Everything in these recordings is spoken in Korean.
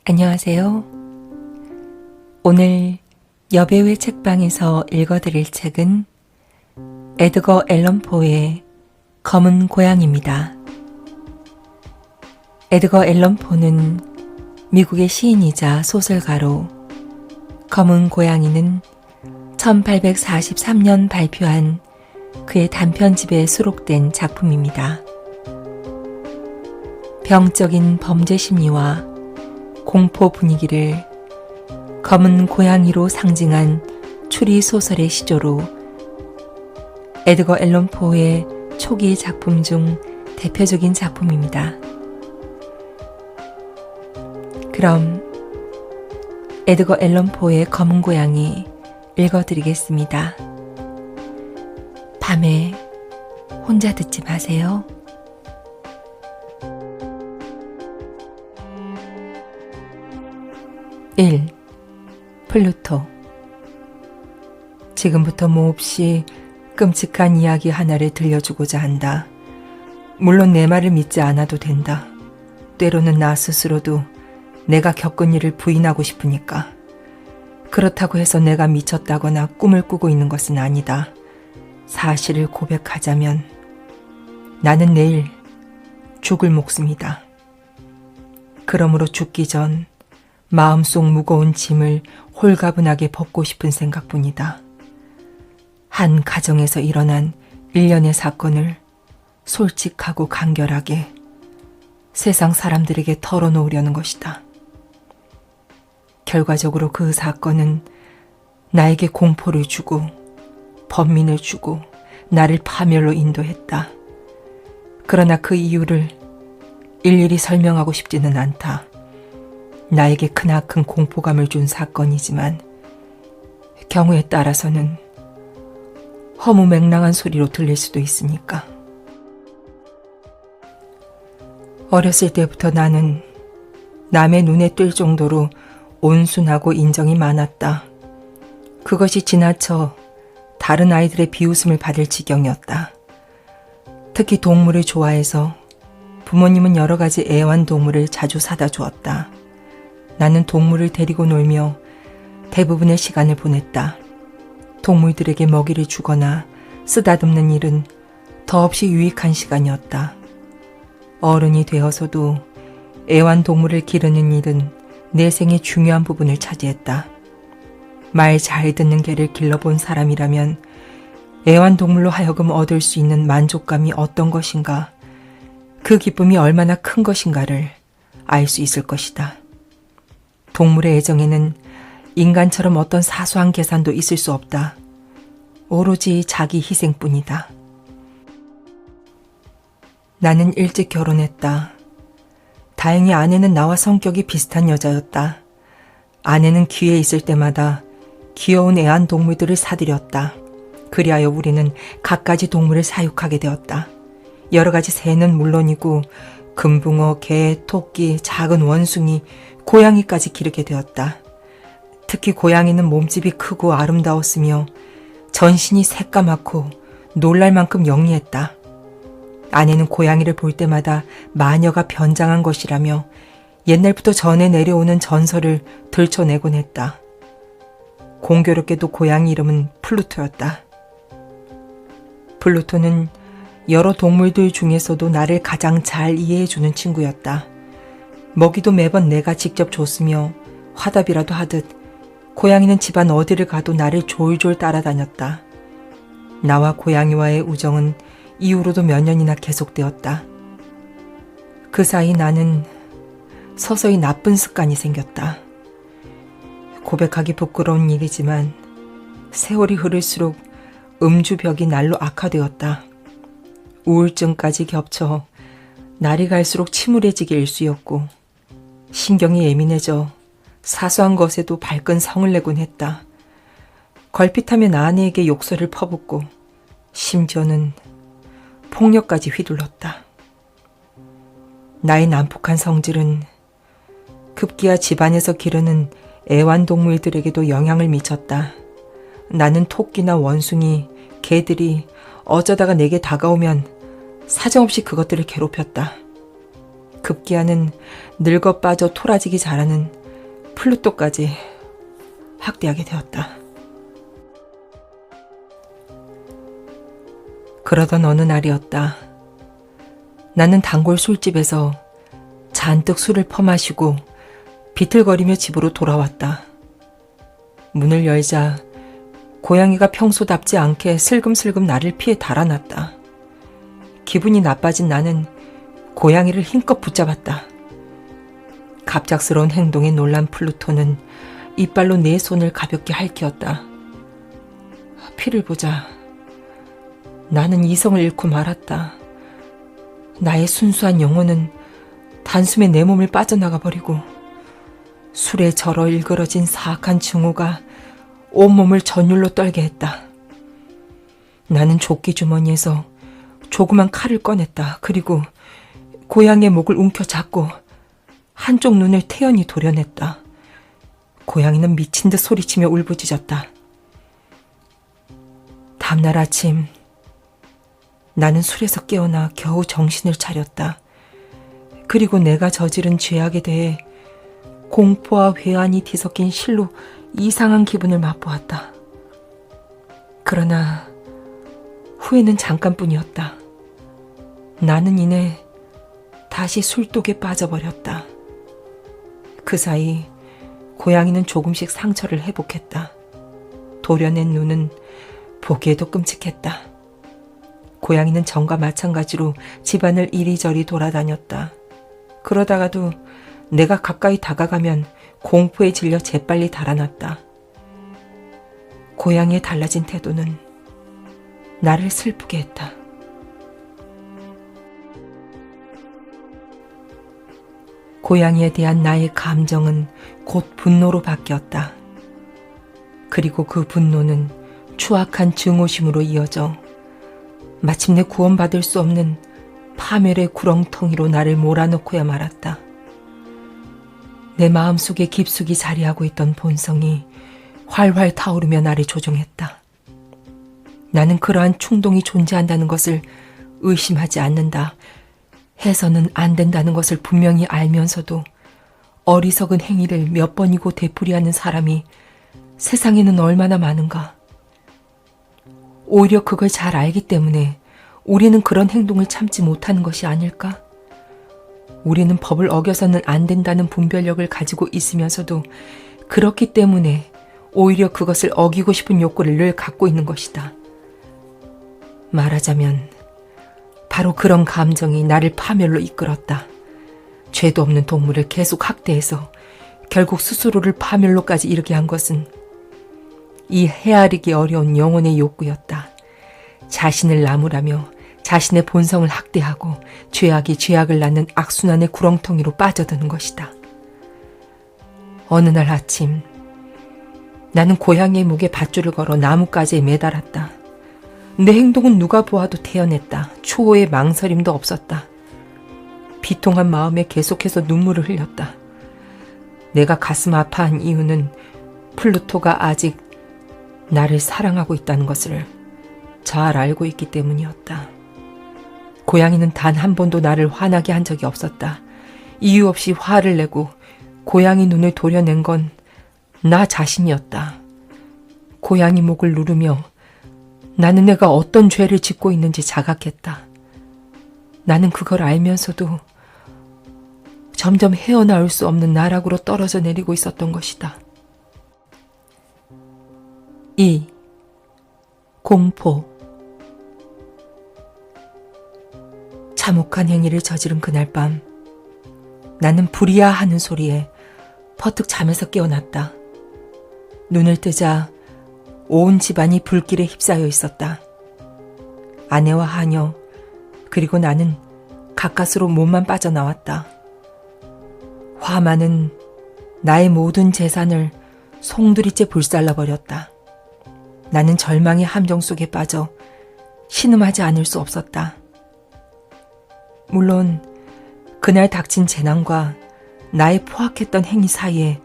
안녕하세요. 오늘 여배우의 책방에서 읽어드릴 책은 에드거 앨런 포의 검은 고양이입니다. 에드거 앨런 포는 미국의 시인이자 소설가로 검은 고양이는 1843년 발표한 그의 단편집에 수록된 작품입니다. 병적인 범죄 심리와 공포 분위기를 검은 고양이로 상징한 추리 소설의 시조로 에드거 앨런 포의 초기 작품 중 대표적인 작품입니다. 그럼 에드거 앨런 포의 검은 고양이 읽어드리겠습니다. 밤에 혼자 듣지 마세요. 1. 플루토. 지금부터 몹시 끔찍한 이야기 하나를 들려주고자 한다. 물론 내 말을 믿지 않아도 된다. 때로는 나 스스로도 내가 겪은 일을 부인하고 싶으니까. 그렇다고 해서 내가 미쳤다거나 꿈을 꾸고 있는 것은 아니다. 사실을 고백하자면 나는 내일 죽을 목숨이다. 그러므로 죽기 전 마음속 무거운 짐을 홀가분하게 벗고 싶은 생각뿐이다. 한 가정에서 일어난 일련의 사건을 솔직하고 간결하게 세상 사람들에게 털어놓으려는 것이다. 결과적으로 그 사건은 나에게 공포를 주고 번민을 주고 나를 파멸로 인도했다. 그러나 그 이유를 일일이 설명하고 싶지는 않다. 나에게 크나큰 공포감을 준 사건이지만 경우에 따라서는 허무맹랑한 소리로 들릴 수도 있으니까. 어렸을 때부터 나는 남의 눈에 띌 정도로 온순하고 인정이 많았다. 그것이 지나쳐 다른 아이들의 비웃음을 받을 지경이었다. 특히 동물을 좋아해서 부모님은 여러 가지 애완동물을 자주 사다 주었다. 나는 동물을 데리고 놀며 대부분의 시간을 보냈다. 동물들에게 먹이를 주거나 쓰다듬는 일은 더없이 유익한 시간이었다. 어른이 되어서도 애완동물을 기르는 일은 내 생의 중요한 부분을 차지했다. 말 잘 듣는 개를 길러본 사람이라면 애완동물로 하여금 얻을 수 있는 만족감이 어떤 것인가, 그 기쁨이 얼마나 큰 것인가를 알 수 있을 것이다. 동물의 애정에는 인간처럼 어떤 사소한 계산도 있을 수 없다. 오로지 자기 희생뿐이다. 나는 일찍 결혼했다. 다행히 아내는 나와 성격이 비슷한 여자였다. 아내는 기회 있을 때마다 귀여운 애완동물들을 사들였다. 그리하여 우리는 갖가지 동물을 사육하게 되었다. 여러 가지 새는 물론이고 금붕어, 개, 토끼, 작은 원숭이, 고양이까지 기르게 되었다. 특히 고양이는 몸집이 크고 아름다웠으며 전신이 새까맣고 놀랄 만큼 영리했다. 아내는 고양이를 볼 때마다 마녀가 변장한 것이라며 옛날부터 전해 내려오는 전설을 들춰내곤 했다. 공교롭게도 고양이 이름은 플루토였다. 플루토는 여러 동물들 중에서도 나를 가장 잘 이해해주는 친구였다. 먹이도 매번 내가 직접 줬으며 화답이라도 하듯 고양이는 집안 어디를 가도 나를 졸졸 따라다녔다. 나와 고양이와의 우정은 이후로도 몇 년이나 계속되었다. 그 사이 나는 서서히 나쁜 습관이 생겼다. 고백하기 부끄러운 일이지만 세월이 흐를수록 음주벽이 날로 악화되었다. 우울증까지 겹쳐 날이 갈수록 침울해지게 일쑤였고 신경이 예민해져 사소한 것에도 발끈 성을 내곤 했다. 걸핏하면 아내에게 욕설을 퍼붓고 심지어는 폭력까지 휘둘렀다. 나의 난폭한 성질은 급기야 집안에서 기르는 애완동물들에게도 영향을 미쳤다. 나는 토끼나 원숭이, 개들이 어쩌다가 내게 다가오면 사정없이 그것들을 괴롭혔다. 급기야는 늙어 빠져 토라지기 잘하는 플루토까지 학대하게 되었다. 그러던 어느 날이었다. 나는 단골 술집에서 잔뜩 술을 퍼마시고 비틀거리며 집으로 돌아왔다. 문을 열자 고양이가 평소답지 않게 슬금슬금 나를 피해 달아났다. 기분이 나빠진 나는 고양이를 힘껏 붙잡았다. 갑작스러운 행동에 놀란 플루토는 이빨로 내 손을 가볍게 핥혔다. 피를 보자. 나는 이성을 잃고 말았다. 나의 순수한 영혼은 단숨에 내 몸을 빠져나가 버리고 술에 절어 일그러진 사악한 증오가 온몸을 전율로 떨게 했다. 나는 조끼 주머니에서 조그만 칼을 꺼냈다. 그리고 고양이의 목을 움켜잡고 한쪽 눈을 태연히 도려냈다. 고양이는 미친 듯 소리치며 울부짖었다. 다음날 아침 나는 술에서 깨어나 겨우 정신을 차렸다. 그리고 내가 저지른 죄악에 대해 공포와 회한이 뒤섞인 실로 이상한 기분을 맛보았다. 그러나 후회는 잠깐뿐이었다. 나는 이내 다시 술독에 빠져버렸다. 그 사이 고양이는 조금씩 상처를 회복했다. 도려낸 눈은 보기에도 끔찍했다. 고양이는 전과 마찬가지로 집안을 이리저리 돌아다녔다. 그러다가도 내가 가까이 다가가면 공포에 질려 재빨리 달아났다. 고양이의 달라진 태도는 나를 슬프게 했다. 고양이에 대한 나의 감정은 곧 분노로 바뀌었다. 그리고 그 분노는 추악한 증오심으로 이어져 마침내 구원받을 수 없는 파멸의 구렁텅이로 나를 몰아넣고야 말았다. 내 마음속에 깊숙이 자리하고 있던 본성이 활활 타오르며 나를 조종했다. 나는 그러한 충동이 존재한다는 것을 의심하지 않는다. 해서는 안 된다는 것을 분명히 알면서도 어리석은 행위를 몇 번이고 되풀이하는 사람이 세상에는 얼마나 많은가. 오히려 그걸 잘 알기 때문에 우리는 그런 행동을 참지 못하는 것이 아닐까? 우리는 법을 어겨서는 안 된다는 분별력을 가지고 있으면서도 그렇기 때문에 오히려 그것을 어기고 싶은 욕구를 늘 갖고 있는 것이다. 말하자면 바로 그런 감정이 나를 파멸로 이끌었다. 죄도 없는 동물을 계속 학대해서 결국 스스로를 파멸로까지 이르게 한 것은 이 헤아리기 어려운 영혼의 욕구였다. 자신을 나무라며 자신의 본성을 학대하고 죄악이 죄악을 낳는 악순환의 구렁텅이로 빠져드는 것이다. 어느 날 아침 나는 고양이의 목에 밧줄을 걸어 나뭇가지에 매달았다. 내 행동은 누가 보아도 태연했다. 초호의 망설임도 없었다. 비통한 마음에 계속해서 눈물을 흘렸다. 내가 가슴 아파한 이유는 플루토가 아직 나를 사랑하고 있다는 것을 잘 알고 있기 때문이었다. 고양이는 단 한 번도 나를 화나게 한 적이 없었다. 이유 없이 화를 내고 고양이 눈을 도려낸 건 나 자신이었다. 고양이 목을 누르며 나는 내가 어떤 죄를 짓고 있는지 자각했다. 나는 그걸 알면서도 점점 헤어나올 수 없는 나락으로 떨어져 내리고 있었던 것이다. 2. 공포. 참혹한 행위를 저지른 그날 밤 나는 불이야 하는 소리에 퍼뜩 잠에서 깨어났다. 눈을 뜨자 온 집안이 불길에 휩싸여 있었다. 아내와 하녀 그리고 나는 가까스로 몸만 빠져나왔다. 화만은 나의 모든 재산을 송두리째 불살라버렸다. 나는 절망의 함정 속에 빠져 신음하지 않을 수 없었다. 물론 그날 닥친 재난과 나의 포악했던 행위 사이에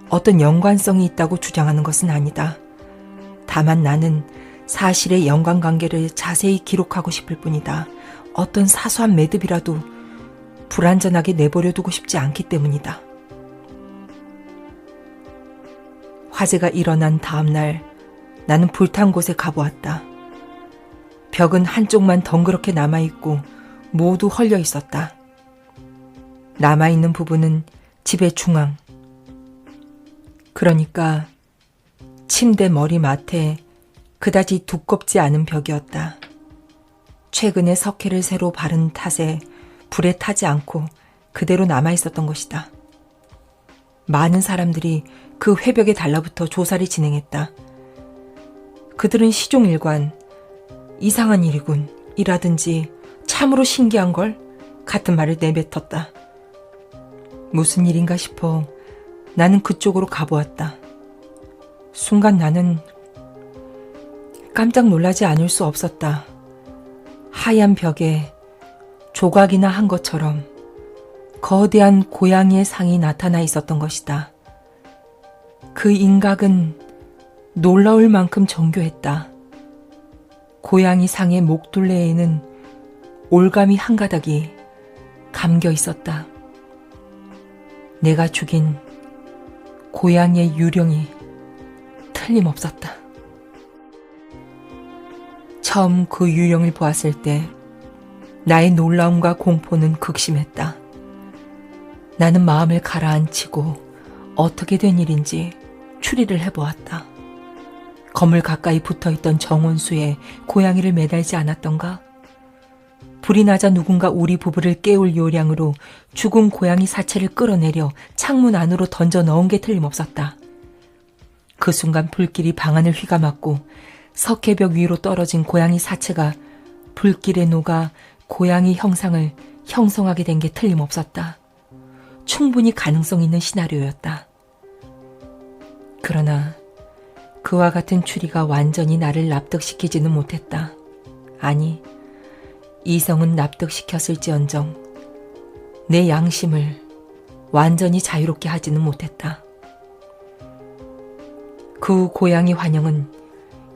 어떤 연관성이 있다고 주장하는 것은 아니다. 다만 나는 사실의 연관관계를 자세히 기록하고 싶을 뿐이다. 어떤 사소한 매듭이라도 불안전하게 내버려 두고 싶지 않기 때문이다. 화재가 일어난 다음 날 나는 불탄 곳에 가보았다. 벽은 한쪽만 덩그렇게 남아있고 모두 헐려 있었다. 남아있는 부분은 집의 중앙. 그러니까 침대 머리맡에 그다지 두껍지 않은 벽이었다. 최근에 석회를 새로 바른 탓에 불에 타지 않고 그대로 남아있었던 것이다. 많은 사람들이 그 회벽에 달라붙어 조사를 진행했다. 그들은 시종일관 이상한 일이군 이라든지 참으로 신기한 걸 같은 말을 내뱉었다. 무슨 일인가 싶어 나는 그쪽으로 가보았다. 순간 나는 깜짝 놀라지 않을 수 없었다. 하얀 벽에 조각이나 한 것처럼 거대한 고양이의 상이 나타나 있었던 것이다. 그 인각은 놀라울 만큼 정교했다. 고양이 상의 목둘레에는 올가미 한 가닥이 감겨 있었다. 내가 죽인 고양이의 유령이 틀림없었다. 처음 그 유령을 보았을 때 나의 놀라움과 공포는 극심했다. 나는 마음을 가라앉히고 어떻게 된 일인지 추리를 해보았다. 건물 가까이 붙어있던 정원수에 고양이를 매달지 않았던가? 불이 나자 누군가 우리 부부를 깨울 요량으로 죽은 고양이 사체를 끌어내려 창문 안으로 던져 넣은 게 틀림없었다. 그 순간 불길이 방 안을 휘감았고 석회벽 위로 떨어진 고양이 사체가 불길에 녹아 고양이 형상을 형성하게 된 게 틀림없었다. 충분히 가능성 있는 시나리오였다. 그러나 그와 같은 추리가 완전히 나를 납득시키지는 못했다. 아니, 이성은 납득시켰을지언정 내 양심을 완전히 자유롭게 하지는 못했다. 그 고양이 환영은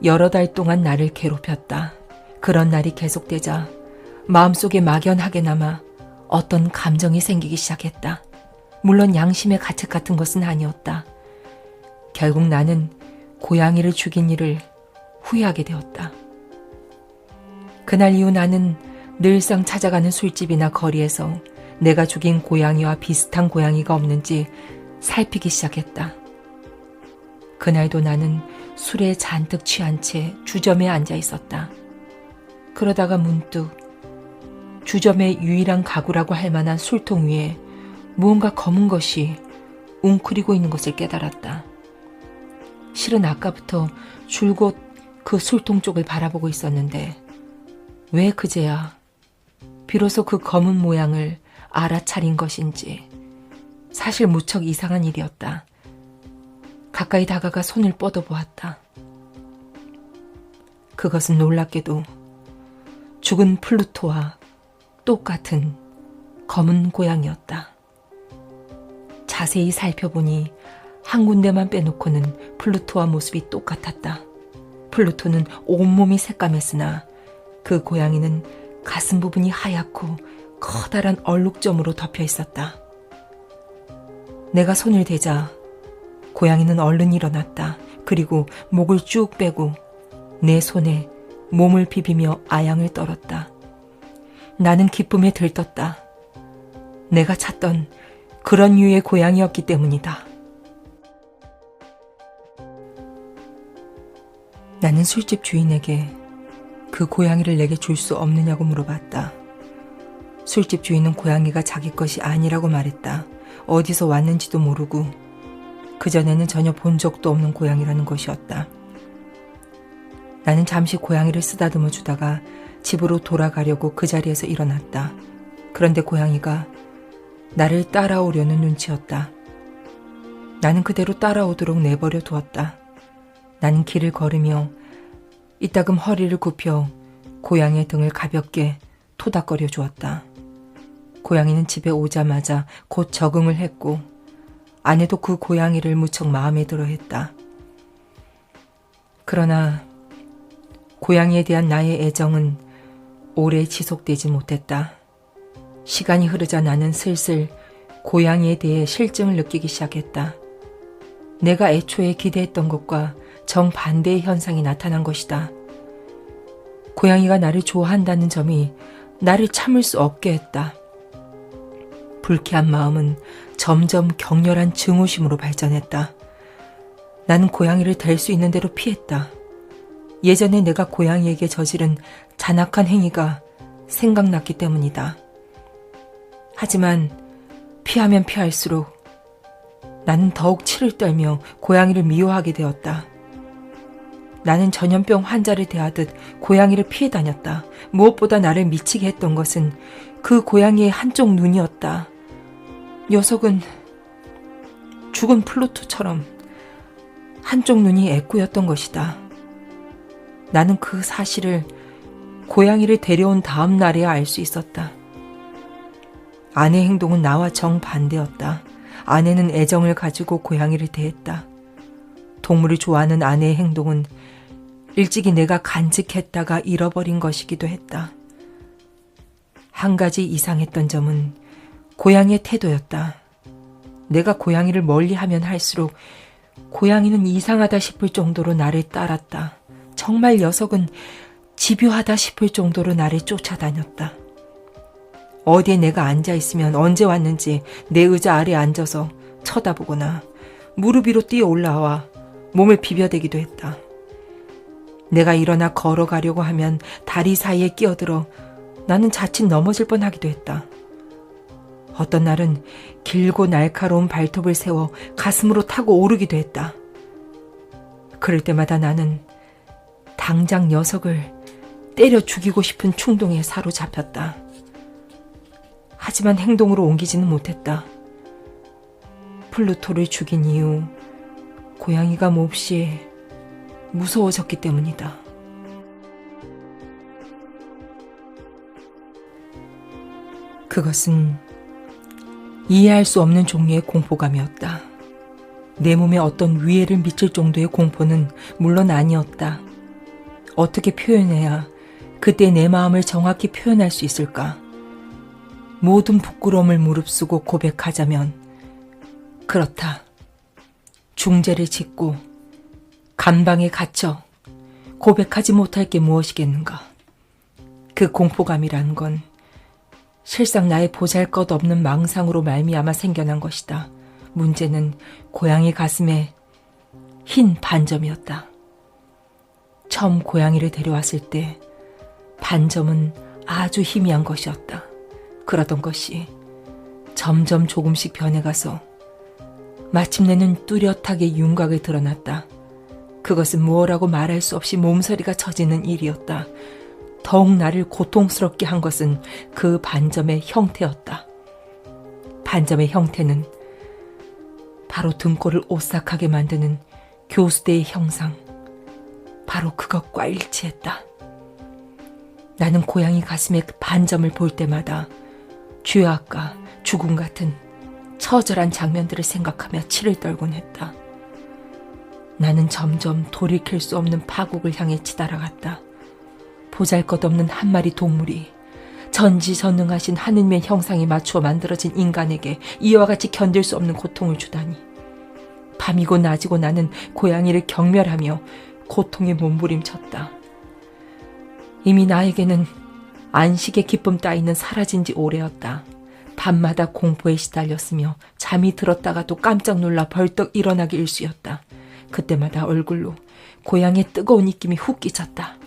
여러 달 동안 나를 괴롭혔다. 그런 날이 계속되자 마음속에 막연하게나마 어떤 감정이 생기기 시작했다. 물론 양심의 가책 같은 것은 아니었다. 결국 나는 고양이를 죽인 일을 후회하게 되었다. 그날 이후 나는 늘상 찾아가는 술집이나 거리에서 내가 죽인 고양이와 비슷한 고양이가 없는지 살피기 시작했다. 그날도 나는 술에 잔뜩 취한 채 주점에 앉아 있었다. 그러다가 문득 주점의 유일한 가구라고 할 만한 술통 위에 무언가 검은 것이 웅크리고 있는 것을 깨달았다. 실은 아까부터 줄곧 그 술통 쪽을 바라보고 있었는데 왜 그제야 비로소 그 검은 모양을 알아차린 것인지 사실 무척 이상한 일이었다. 가까이 다가가 손을 뻗어보았다. 그것은 놀랍게도 죽은 플루토와 똑같은 검은 고양이였다. 자세히 살펴보니 한 군데만 빼놓고는 플루토와 모습이 똑같았다. 플루토는 온몸이 새까맸으나 그 고양이는 가슴 부분이 하얗고 커다란 얼룩점으로 덮여 있었다. 내가 손을 대자 고양이는 얼른 일어났다. 그리고 목을 쭉 빼고 내 손에 몸을 비비며 아양을 떨었다. 나는 기쁨에 들떴다. 내가 찾던 그런 류의 고양이였기 때문이다. 나는 술집 주인에게 그 고양이를 내게 줄 수 없느냐고 물어봤다. 술집 주인은 고양이가 자기 것이 아니라고 말했다. 어디서 왔는지도 모르고 그전에는 전혀 본 적도 없는 고양이라는 것이었다. 나는 잠시 고양이를 쓰다듬어 주다가 집으로 돌아가려고 그 자리에서 일어났다. 그런데 고양이가 나를 따라오려는 눈치였다. 나는 그대로 따라오도록 내버려 두었다. 나는 길을 걸으며 이따금 허리를 굽혀 고양이의 등을 가볍게 토닥거려 주었다. 고양이는 집에 오자마자 곧 적응을 했고 아내도 그 고양이를 무척 마음에 들어 했다. 그러나 고양이에 대한 나의 애정은 오래 지속되지 못했다. 시간이 흐르자 나는 슬슬 고양이에 대해 실증을 느끼기 시작했다. 내가 애초에 기대했던 것과 정반대의 현상이 나타난 것이다. 고양이가 나를 좋아한다는 점이 나를 참을 수 없게 했다. 불쾌한 마음은 점점 격렬한 증오심으로 발전했다. 나는 고양이를 댈 수 있는 대로 피했다. 예전에 내가 고양이에게 저지른 잔악한 행위가 생각났기 때문이다. 하지만 피하면 피할수록 나는 더욱 치를 떨며 고양이를 미워하게 되었다. 나는 전염병 환자를 대하듯 고양이를 피해 다녔다. 무엇보다 나를 미치게 했던 것은 그 고양이의 한쪽 눈이었다. 녀석은 죽은 플루토처럼 한쪽 눈이 애꾸였던 것이다. 나는 그 사실을 고양이를 데려온 다음 날에야 알 수 있었다. 아내의 행동은 나와 정반대였다. 아내는 애정을 가지고 고양이를 대했다. 동물을 좋아하는 아내의 행동은 일찍이 내가 간직했다가 잃어버린 것이기도 했다. 한 가지 이상했던 점은 고양이의 태도였다. 내가 고양이를 멀리하면 할수록 고양이는 이상하다 싶을 정도로 나를 따랐다. 정말 녀석은 집요하다 싶을 정도로 나를 쫓아다녔다. 어디에 내가 앉아있으면 언제 왔는지 내 의자 아래에 앉아서 쳐다보거나 무릎 위로 뛰어 올라와 몸을 비벼대기도 했다. 내가 일어나 걸어가려고 하면 다리 사이에 끼어들어 나는 자칫 넘어질 뻔하기도 했다. 어떤 날은 길고 날카로운 발톱을 세워 가슴으로 타고 오르기도 했다. 그럴 때마다 나는 당장 녀석을 때려 죽이고 싶은 충동에 사로잡혔다. 하지만 행동으로 옮기지는 못했다. 플루토를 죽인 이후 고양이가 몹시 무서워졌기 때문이다. 그것은 이해할 수 없는 종류의 공포감이었다. 내 몸에 어떤 위해를 미칠 정도의 공포는 물론 아니었다. 어떻게 표현해야 그때 내 마음을 정확히 표현할 수 있을까? 모든 부끄러움을 무릅쓰고 고백하자면 그렇다. 중죄를 짓고 감방에 갇혀 고백하지 못할 게 무엇이겠는가. 그 공포감이라는 건 실상 나의 보잘것없는 망상으로 말미암아 생겨난 것이다. 문제는 고양이 가슴에 흰 반점이었다. 처음 고양이를 데려왔을 때 반점은 아주 희미한 것이었다. 그러던 것이 점점 조금씩 변해가서 마침내는 뚜렷하게 윤곽을 드러났다. 그것은 무엇라고 말할 수 없이 몸서리가 젖이는 일이었다. 더욱 나를 고통스럽게 한 것은 그 반점의 형태였다. 반점의 형태는 바로 등골을 오싹하게 만드는 교수대의 형상, 바로 그것과 일치했다. 나는 고양이 가슴의 반점을 볼 때마다 죄악과 죽음 같은 처절한 장면들을 생각하며 치를 떨곤 했다. 나는 점점 돌이킬 수 없는 파국을 향해 치달아갔다. 보잘것없는 한 마리 동물이 전지전능하신 하느님의 형상에 맞추어 만들어진 인간에게 이와 같이 견딜 수 없는 고통을 주다니. 밤이고 낮이고 나는 고양이를 경멸하며 고통에 몸부림쳤다. 이미 나에게는 안식의 기쁨 따위는 사라진 지 오래였다. 밤마다 공포에 시달렸으며 잠이 들었다가도 깜짝 놀라 벌떡 일어나기 일쑤였다. 그때마다 얼굴로 고양이의 뜨거운 입김이 훅 끼쳤다.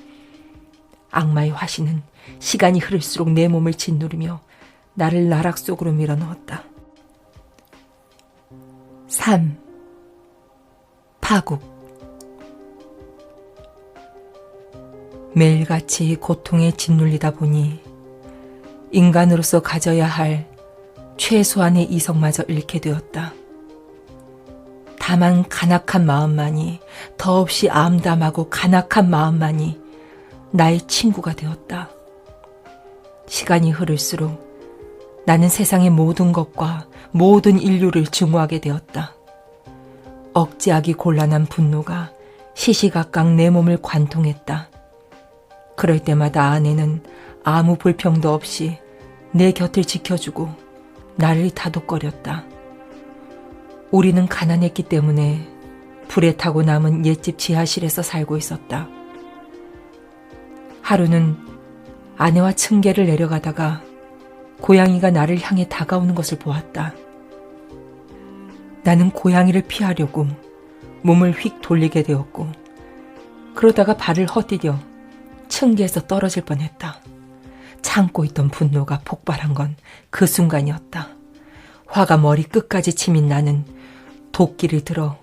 악마의 화신은 시간이 흐를수록 내 몸을 짓누르며 나를 나락 속으로 밀어넣었다. 3. 파국. 매일같이 고통에 짓눌리다 보니 인간으로서 가져야 할 최소한의 이성마저 잃게 되었다. 다만 간악한 마음만이, 더없이 암담하고 간악한 마음만이 나의 친구가 되었다. 시간이 흐를수록 나는 세상의 모든 것과 모든 인류를 증오하게 되었다. 억제하기 곤란한 분노가 시시각각 내 몸을 관통했다. 그럴 때마다 아내는 아무 불평도 없이 내 곁을 지켜주고 나를 다독거렸다. 우리는 가난했기 때문에 불에 타고 남은 옛집 지하실에서 살고 있었다. 하루는 아내와 층계를 내려가다가 고양이가 나를 향해 다가오는 것을 보았다. 나는 고양이를 피하려고 몸을 휙 돌리게 되었고, 그러다가 발을 헛디뎌 층계에서 떨어질 뻔했다. 참고 있던 분노가 폭발한 건 그 순간이었다. 화가 머리 끝까지 치민 나는 도끼를 들어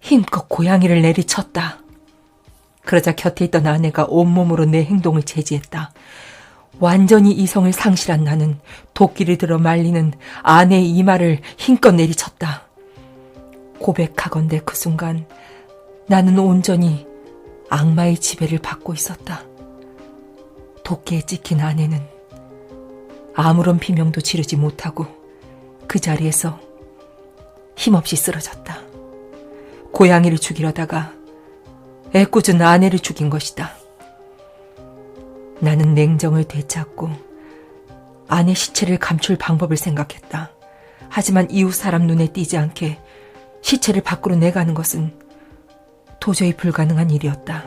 힘껏 고양이를 내리쳤다. 그러자 곁에 있던 아내가 온몸으로 내 행동을 제지했다. 완전히 이성을 상실한 나는 도끼를 들어 말리는 아내의 이마를 힘껏 내리쳤다. 고백하건대 그 순간 나는 온전히 악마의 지배를 받고 있었다. 도끼에 찍힌 아내는 아무런 비명도 지르지 못하고 그 자리에서 힘없이 쓰러졌다. 고양이를 죽이려다가 애꿎은 아내를 죽인 것이다. 나는 냉정을 되찾고 아내 시체를 감출 방법을 생각했다. 하지만 이웃 사람 눈에 띄지 않게 시체를 밖으로 내가는 것은 도저히 불가능한 일이었다.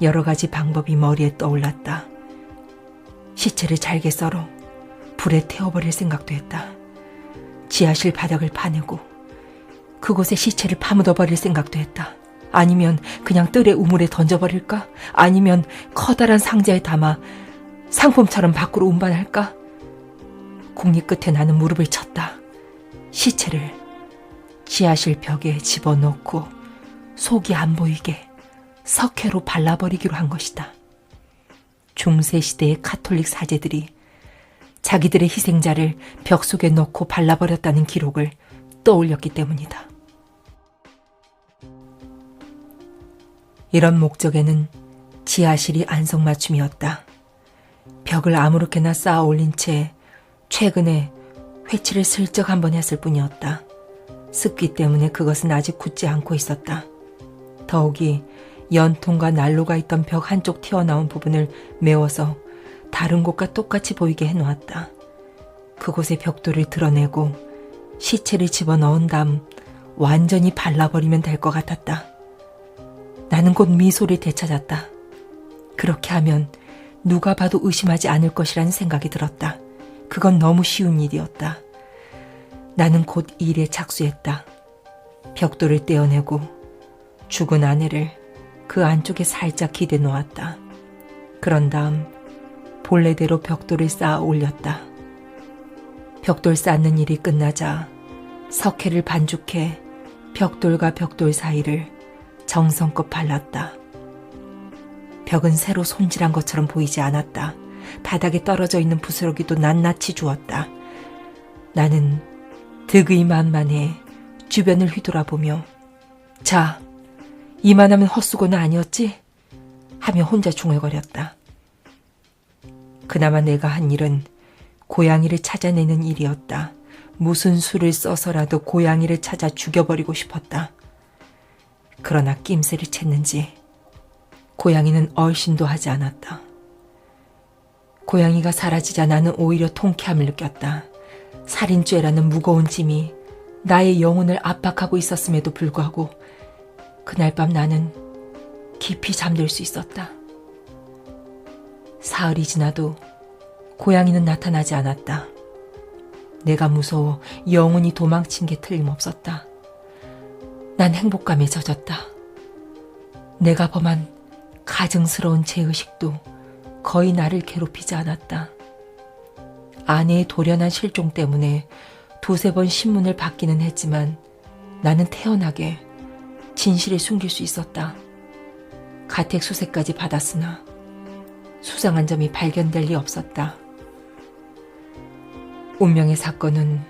여러 가지 방법이 머리에 떠올랐다. 시체를 잘게 썰어 불에 태워버릴 생각도 했다. 지하실 바닥을 파내고 그곳에 시체를 파묻어버릴 생각도 했다. 아니면 그냥 뜰에 우물에 던져버릴까? 아니면 커다란 상자에 담아 상품처럼 밖으로 운반할까? 국리 끝에 나는 무릎을 쳤다. 시체를 지하실 벽에 집어넣고 속이 안 보이게 석회로 발라버리기로 한 것이다. 중세시대의 카톨릭 사제들이 자기들의 희생자를 벽 속에 넣고 발라버렸다는 기록을 떠올렸기 때문이다. 이런 목적에는 지하실이 안성맞춤이었다. 벽을 아무렇게나 쌓아 올린 채 최근에 회치를 슬쩍 한번 했을 뿐이었다. 습기 때문에 그것은 아직 굳지 않고 있었다. 더욱이 연통과 난로가 있던 벽 한쪽 튀어나온 부분을 메워서 다른 곳과 똑같이 보이게 해놓았다. 그곳의 벽돌을 드러내고 시체를 집어넣은 다음 완전히 발라버리면 될 것 같았다. 나는 곧 미소를 되찾았다. 그렇게 하면 누가 봐도 의심하지 않을 것이라는 생각이 들었다. 그건 너무 쉬운 일이었다. 나는 곧 일에 착수했다. 벽돌을 떼어내고 죽은 아내를 그 안쪽에 살짝 기대 놓았다. 그런 다음 본래대로 벽돌을 쌓아 올렸다. 벽돌 쌓는 일이 끝나자 석회를 반죽해 벽돌과 벽돌 사이를 정성껏 발랐다. 벽은 새로 손질한 것처럼 보이지 않았다. 바닥에 떨어져 있는 부스러기도 낱낱이 주었다. 나는 득의 만만해 주변을 휘돌아보며 자, 이만하면 헛수고는 아니었지? 하며 혼자 중얼거렸다. 그나마 내가 한 일은 고양이를 찾아내는 일이었다. 무슨 수를 써서라도 고양이를 찾아 죽여버리고 싶었다. 그러나 낌새를 챘는지 고양이는 얼씬도 하지 않았다. 고양이가 사라지자 나는 오히려 통쾌함을 느꼈다. 살인죄라는 무거운 짐이 나의 영혼을 압박하고 있었음에도 불구하고 그날 밤 나는 깊이 잠들 수 있었다. 사흘이 지나도 고양이는 나타나지 않았다. 내가 무서워 영혼이 도망친 게 틀림없었다. 난 행복감에 젖었다. 내가 범한 가증스러운 죄의식도 거의 나를 괴롭히지 않았다. 아내의 돌연한 실종 때문에 두세 번 신문을 받기는 했지만 나는 태연하게 진실을 숨길 수 있었다. 가택 수색까지 받았으나 수상한 점이 발견될 리 없었다. 운명의 사건은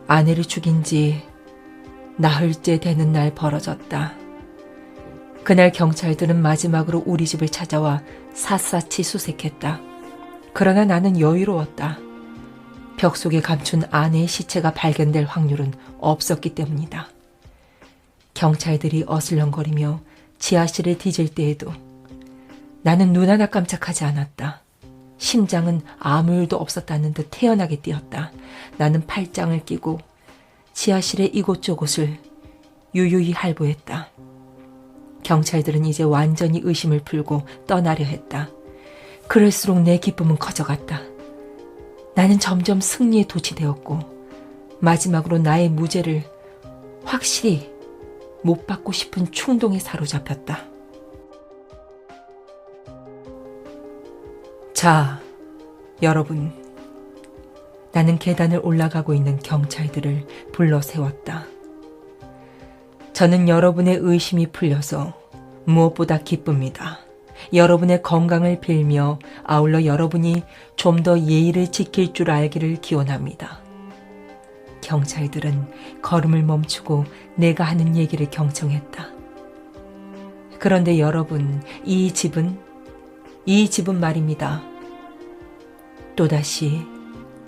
아내를 죽인 지 나흘째 되는 날 벌어졌다. 그날 경찰들은 마지막으로 우리 집을 찾아와 샅샅이 수색했다. 그러나 나는 여유로웠다. 벽 속에 감춘 아내의 시체가 발견될 확률은 없었기 때문이다. 경찰들이 어슬렁거리며 지하실을 뒤질 때에도 나는 눈 하나 깜짝하지 않았다. 심장은 아무 일도 없었다는 듯 태연하게 뛰었다. 나는 팔짱을 끼고 지하실의 이곳저곳을 유유히 할보했다. 경찰들은 이제 완전히 의심을 풀고 떠나려 했다. 그럴수록 내 기쁨은 커져갔다. 나는 점점 승리에 도취되었고 마지막으로 나의 무죄를 확실히 못 받고 싶은 충동에 사로잡혔다. 자, 여러분. 나는 계단을 올라가고 있는 경찰들을 불러 세웠다. 저는 여러분의 의심이 풀려서 무엇보다 기쁩니다. 여러분의 건강을 빌며 아울러 여러분이 좀 더 예의를 지킬 줄 알기를 기원합니다. 경찰들은 걸음을 멈추고 내가 하는 얘기를 경청했다. 그런데 여러분, 이 집은 말입니다. 또다시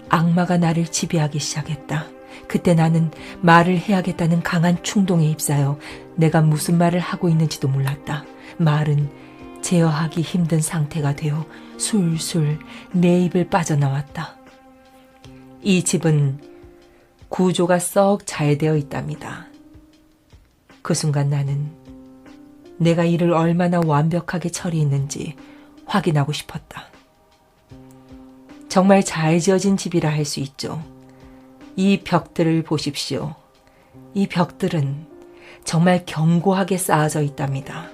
악마가 나를 지배하기 시작했다. 그때 나는 말을 해야겠다는 강한 충동에 휩싸여 내가 무슨 말을 하고 있는지도 몰랐다. 말은 제어하기 힘든 상태가 되어 술술 내 입을 빠져나왔다. 이 집은 구조가 썩 잘 되어 있답니다. 그 순간 나는 내가 일을 얼마나 완벽하게 처리했는지 확인하고 싶었다. 정말 잘 지어진 집이라 할 수 있죠. 이 벽들을 보십시오. 이 벽들은 정말 견고하게 쌓아져 있답니다.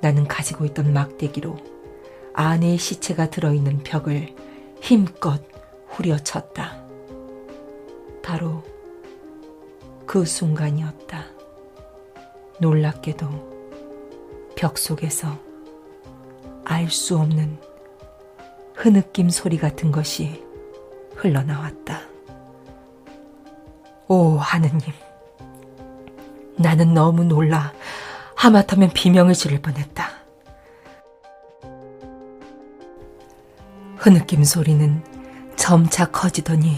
나는 가지고 있던 막대기로 아내의 시체가 들어있는 벽을 힘껏 후려쳤다. 바로 그 순간이었다. 놀랍게도 벽 속에서 알 수 없는 흐느낌 소리 같은 것이 흘러나왔다. 오, 하느님. 나는 너무 놀라 하마터면 비명을 지를 뻔했다. 흐느낌 소리는 점차 커지더니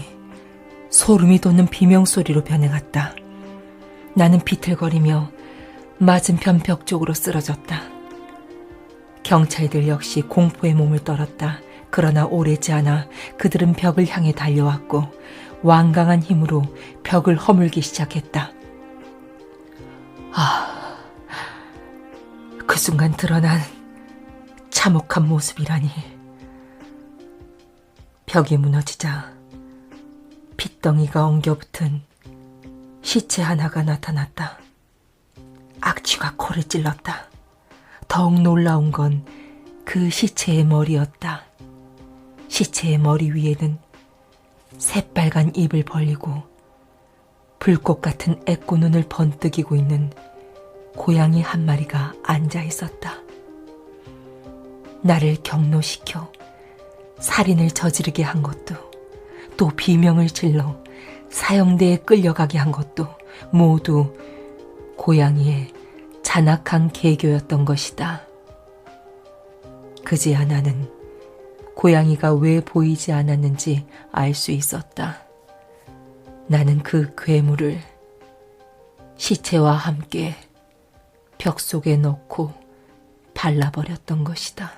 소름이 돋는 비명소리로 변해갔다. 나는 비틀거리며 맞은편 벽 쪽으로 쓰러졌다. 경찰들 역시 공포의 몸을 떨었다. 그러나 오래지 않아 그들은 벽을 향해 달려왔고 완강한 힘으로 벽을 허물기 시작했다. 그 순간 드러난 참혹한 모습이라니. 벽이 무너지자 핏덩이가 엉겨붙은 시체 하나가 나타났다. 악취가 코를 찔렀다. 더욱 놀라운 건 그 시체의 머리였다. 시체의 머리 위에는 새빨간 입을 벌리고 불꽃 같은 애꾸 눈을 번뜩이고 있는 고양이 한 마리가 앉아 있었다. 나를 경로시켜 살인을 저지르게 한 것도, 또 비명을 질러 사형대에 끌려가게 한 것도 모두 고양이의 잔악한 계교였던 것이다. 그제야 나는 고양이가 왜 보이지 않았는지 알 수 있었다. 나는 그 괴물을 시체와 함께 벽 속에 넣고 발라버렸던 것이다.